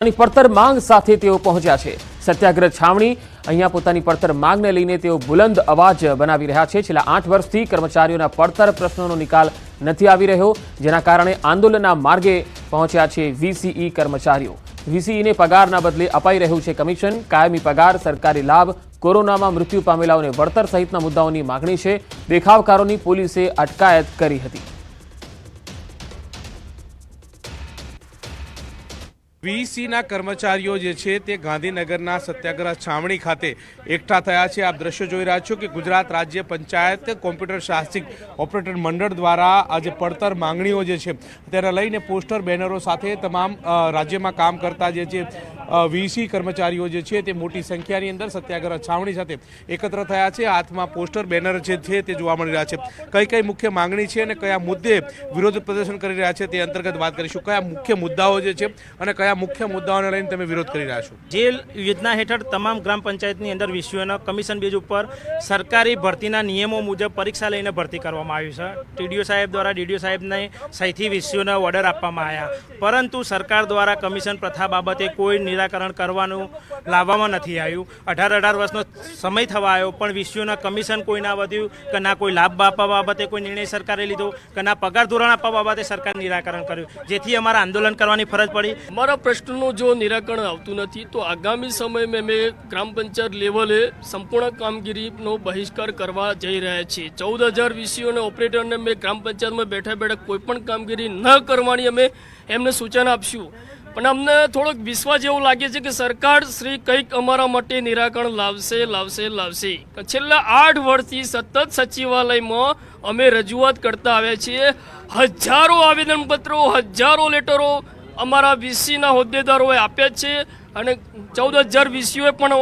પડતર માંગ સાથે તેઓ પહોંચ્યા છે। સત્યાગ્રહ છાવણી અહીંયા પોતાની પડતર માંગને લઈને તેઓ બુલંદ અવાજ બનાવી રહ્યા છે। છેલ્લા 8 વર્ષથી કર્મચારીઓના પડતર પ્રશ્નોનો નિકાલ નથી આવી રહ્યો, જેના કારણે આંદોલનના માર્ગે પહોંચ્યા છે વીસીઈ કર્મચારીઓ। વીસીઈને પગારના બદલે અપાઈ રહ્યું છે કમિશન, કાયમી પગાર, સરકારી લાભ, કોરોનામાં મૃત્યુ પામેલાઓને વળતર સહિતના મુદ્દાઓની માગણી છે। દેખાવકારોની પોલીસે અટકાયત કરી હતી। વીસીના કર્મચારીઓ જે છે તે ગાંધીનગરના સત્યાગ્રહ છાવણી ખાતે એકઠા થયા છે। આપ દ્રશ્યો જોઈ રહ્યા છો કે ગુજરાત રાજ્ય પંચાયત કોમ્પ્યુટર શાસિત ઓપરેટર મંડળ દ્વારા આજે પડતર માંગણીઓ જે છે તેને લઈને પોસ્ટર બેનરો સાથે તમામ રાજ્યમાં કામ કરતા જે છે વીસી કર્મચારીઓ જે છે તે મોટી સંખ્યાની અંદર સત્યાગ્રહ છાવણી સાથે એકત્ર થયા છે। હાથમાં પોસ્ટર બેનર જે છે તે જોવા મળી રહ્યા છે। કઈ કઈ મુખ્ય માંગણી છે અને કયા મુદ્દે વિરોધ પ્રદર્શન કરી રહ્યા છે તે અંતર્ગત વાત કરીશું। કયા મુખ્ય મુદ્દાઓ જે છે અને કયા મુખ્ય મુદ્દાઓને લઈને તમે વિરોધ કરી રહ્યા છો? જે યોજના હેઠળ તમામ ગ્રામ પંચાયતની અંદર વિષયોના કમિશન બેઝ ઉપર સરકારી ભરતીના નિયમો મુજબ પરીક્ષા લઈને ભરતી કરવામાં આવ્યું છે। ટીડીઓ સાહેબ દ્વારા ડીડીઓ સાહેબને સહીથી વિષયોના ઓર્ડર આપવામાં આવ્યા, પરંતુ સરકાર દ્વારા કમિશન પ્રથા બાબતે કોઈ નિરાકરણ કરવાનું લાવવામાં નથી આવ્યું। 18 વર્ષનો સમય થવા આવ્યો પણ વિષયોના કમિશન કોઈ ના વધ્યું કે ના કોઈ લાભ આપવા બાબતે કોઈ નિર્ણય સરકારે લીધો કે ના પગાર ધોરણ આપવા બાબતે સરકારે નિરાકરણ કર્યું, જેથી અમારે આંદોલન કરવાની ફરજ પડી। અમારા પ્રશ્નનું જો નિરાકરણ આવતું નથી તો આગામી સમયમાં અમે ગ્રામ પંચાયત લેવલે સંપૂર્ણ કામગીરીનો બહિષ્કાર કરવા જઈ રહ્યા છીએ। 14,000 વીસીઓને ઓપરેટરને અમે ગ્રામ પંચાયતમાં બેઠા બેઠા કોઈ પણ કામગીરી ન કરવાની અમે એમને સૂચન આપશું, પણ અમને થોડોક વિશ્વાસ એવો લાગે છે કે સરકાર શ્રી કંઈક અમારા માટે નિરાકરણ લાવશે। છેલ્લા 8 વર્ષથી સતત સચિવાલયમાં અમે રજૂઆત કરતા આવ્યા છીએ। હજારો આવેદનપત્રો, હજારો લેટરો અમારા વીસીના હોદ્દેદારોએ આપ્યા છે અને 14,000 વીસીઓએ પણ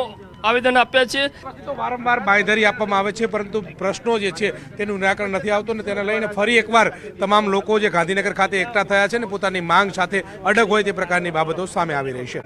આવેદન આપ્યા છે। તો વારંવાર બાંયધરી આપવામાં આવે છે પરંતુ પ્રશ્નો જે છે તેનું નિરાકરણ નથી આવતું અને તેને લઈને ફરી એકવાર તમામ લોકો જે ગાંધીનગર ખાતે એકઠા થયા છે ને પોતાની માંગ સાથે અડગ હોય તે પ્રકારની બાબતો સામે આવી રહી છે।